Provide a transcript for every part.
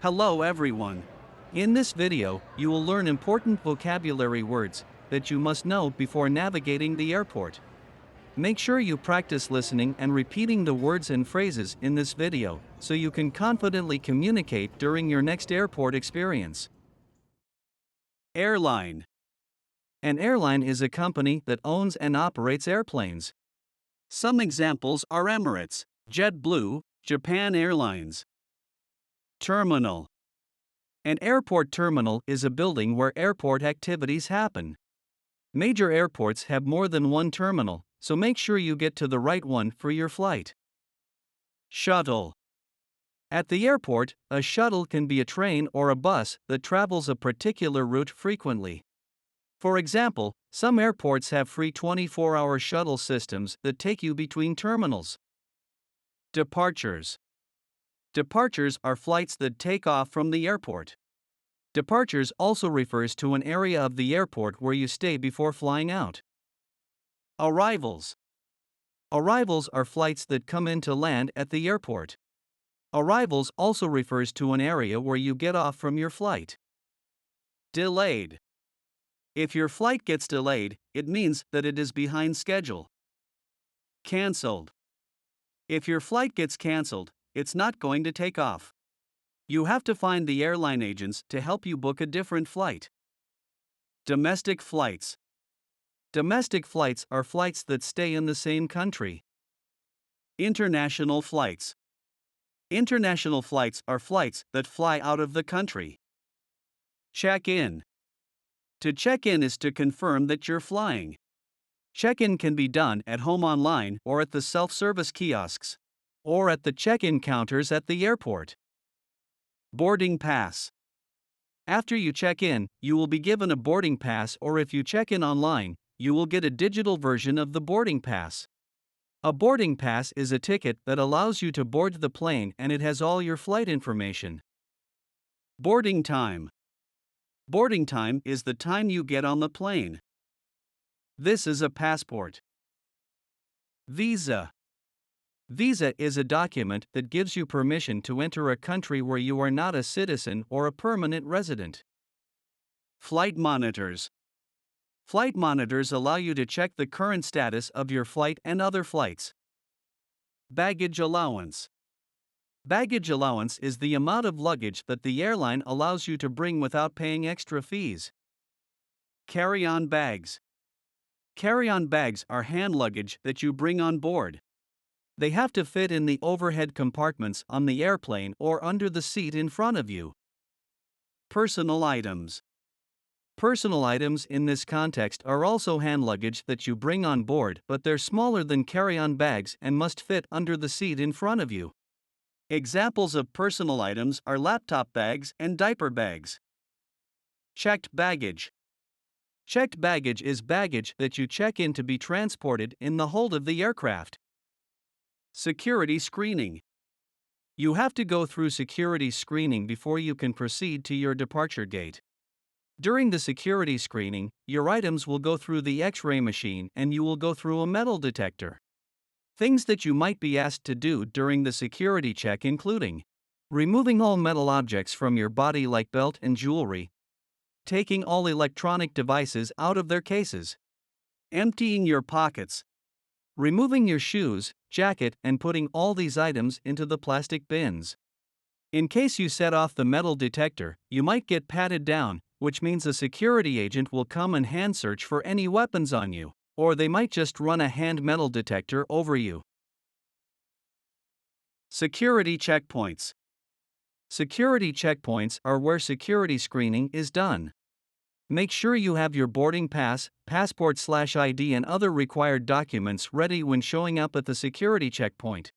Hello everyone. In this video, you will learn important vocabulary words that you must know before navigating the airport. Make sure you practice listening and repeating the words and phrases in this video so you can confidently communicate during your next airport experience. Airline. An airline is a company that owns and operates airplanes. Some examples are Emirates, JetBlue, Japan Airlines. Terminal. An airport terminal is a building where airport activities happen. Major airports have more than one terminal, so make sure you get to the right one for your flight. Shuttle. At the airport, a shuttle can be a train or a bus that travels a particular route frequently. For example, some airports have free 24-hour shuttle systems that take you between terminals. Departures. Departures are flights that take off from the airport. Departures also refers to an area of the airport where you stay before flying out. Arrivals. Arrivals are flights that come in to land at the airport. Arrivals also refers to an area where you get off from your flight. Delayed. If your flight gets delayed, it means that it is behind schedule. Cancelled. If your flight gets cancelled, it's not going to take off. You have to find the airline agents to help you book a different flight. Domestic flights. Domestic flights are flights that stay in the same country. International flights. International flights are flights that fly out of the country. Check-in. To check in is to confirm that you're flying. Check-in can be done at home online or at the self-service kiosks, or at the check-in counters at the airport. Boarding pass. After you check in, you will be given a boarding pass, or if you check in online, you will get a digital version of the boarding pass. A boarding pass is a ticket that allows you to board the plane and it has all your flight information. Boarding time. Boarding time is the time you get on the plane. This is a passport. Visa. Visa is a document that gives you permission to enter a country where you are not a citizen or a permanent resident. Flight monitors. Flight monitors allow you to check the current status of your flight and other flights. Baggage allowance. Baggage allowance is the amount of luggage that the airline allows you to bring without paying extra fees. Carry-on bags. Carry-on bags are hand luggage that you bring on board. They have to fit in the overhead compartments on the airplane or under the seat in front of you. Personal items. Personal items in this context are also hand luggage that you bring on board, but they're smaller than carry-on bags and must fit under the seat in front of you. Examples of personal items are laptop bags and diaper bags. Checked baggage. Checked baggage is baggage that you check in to be transported in the hold of the aircraft. Security screening. You have to go through security screening before you can proceed to your departure gate. During the security screening, your items will go through the X-ray machine and you will go through a metal detector. Things that you might be asked to do during the security check including removing all metal objects from your body like belt and jewelry, taking all electronic devices out of their cases, emptying your pockets, removing your shoes, jacket, and putting all these items into the plastic bins. In case you set off the metal detector, you might get patted down, which means a security agent will come and hand search for any weapons on you, or they might just run a hand metal detector over you. Security checkpoints. Security checkpoints are where security screening is done. Make sure you have your boarding pass, passport/ID, and other required documents ready when showing up at the security checkpoint.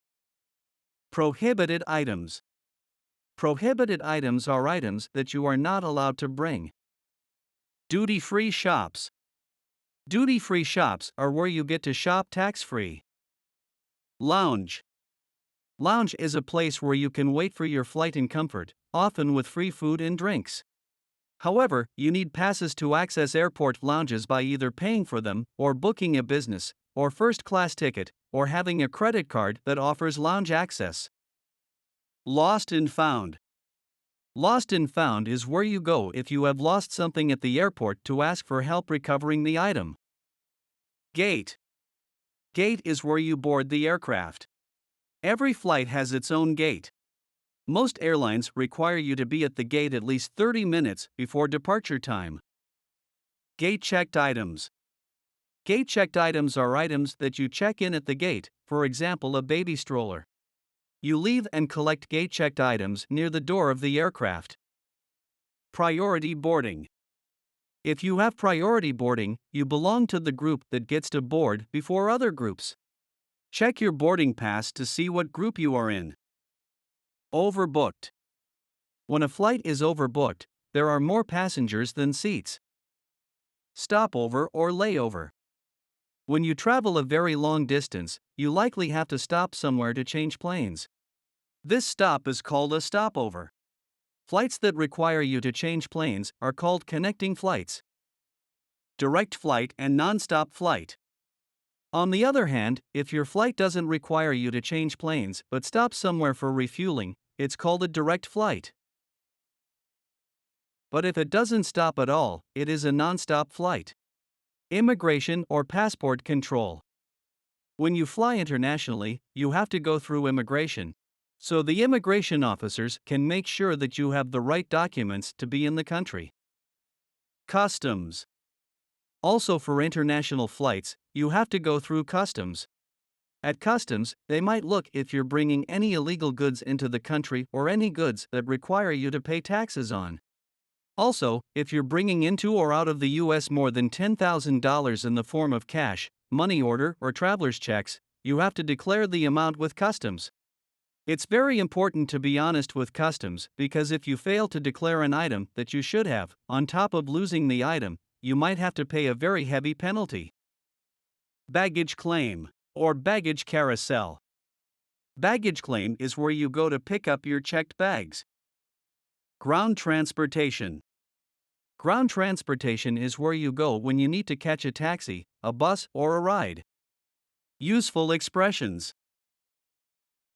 Prohibited items. Prohibited items are items that you are not allowed to bring. Duty-free shops. Duty-free shops are where you get to shop tax-free. Lounge. Lounge is a place where you can wait for your flight in comfort, often with free food and drinks. However, you need passes to access airport lounges by either paying for them, or booking a business, or first-class ticket, or having a credit card that offers lounge access. Lost and found. Lost and found is where you go if you have lost something at the airport to ask for help recovering the item. Gate. Gate is where you board the aircraft. Every flight has its own gate. Most airlines require you to be at the gate at least 30 minutes before departure time. Gate-checked items. Gate-checked items are items that you check in at the gate, for example a baby stroller. You leave and collect gate-checked items near the door of the aircraft. Priority boarding. If you have priority boarding, you belong to the group that gets to board before other groups. Check your boarding pass to see what group you are in. Overbooked. When a flight is overbooked, there are more passengers than seats. Stopover or layover. When you travel a very long distance, you likely have to stop somewhere to change planes. This stop is called a stopover. Flights that require you to change planes are called connecting flights. Direct flight and non-stop flight. On the other hand, if your flight doesn't require you to change planes but stops somewhere for refueling, it's called a direct flight. But if it doesn't stop at all, it is a non-stop flight. Immigration or passport control. When you fly internationally, you have to go through immigration, so the immigration officers can make sure that you have the right documents to be in the country. Customs. Also for international flights, you have to go through customs. At customs, they might look if you're bringing any illegal goods into the country or any goods that require you to pay taxes on. Also, if you're bringing into or out of the U.S. more than $10,000 in the form of cash, money order, or traveler's checks, you have to declare the amount with customs. It's very important to be honest with customs because if you fail to declare an item that you should have, on top of losing the item, you might have to pay a very heavy penalty. Baggage claim, or baggage carousel. Baggage claim is where you go to pick up your checked bags. Ground transportation. Ground transportation is where you go when you need to catch a taxi, a bus, or a ride. Useful expressions.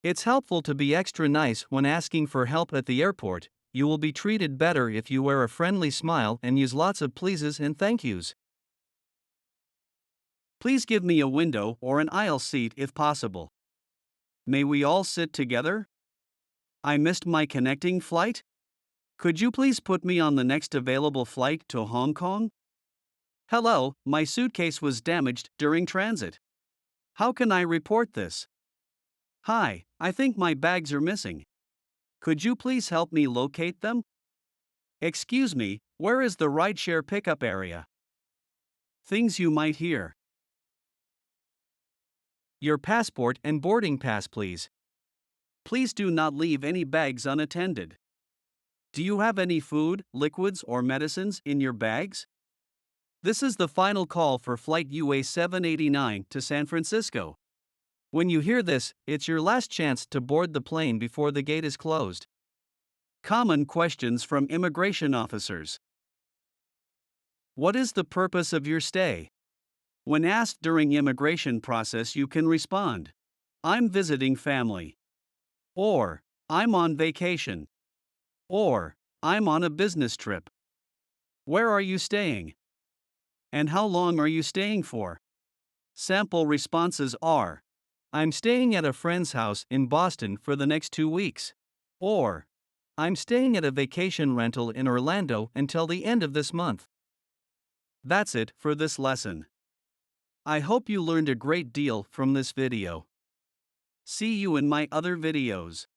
It's helpful to be extra nice when asking for help at the airport. You will be treated better if you wear a friendly smile and use lots of pleases and thank yous. Please give me a window or an aisle seat if possible. May we all sit together? I missed my connecting flight? Could you please put me on the next available flight to Hong Kong? Hello, my suitcase was damaged during transit. How can I report this? Hi, I think my bags are missing. Could you please help me locate them? Excuse me, where is the rideshare pickup area? Things you might hear. Your passport and boarding pass, please. Please do not leave any bags unattended. Do you have any food, liquids, or medicines in your bags? This is the final call for Flight UA 789 to San Francisco. When you hear this, it's your last chance to board the plane before the gate is closed. Common questions from immigration officers. What is the purpose of your stay? When asked during immigration process, you can respond, I'm visiting family. Or, I'm on vacation. Or, I'm on a business trip. Where are you staying? And how long are you staying for? Sample responses are, I'm staying at a friend's house in Boston for the next 2 weeks. Or, I'm staying at a vacation rental in Orlando until the end of this month. That's it for this lesson. I hope you learned a great deal from this video. See you in my other videos.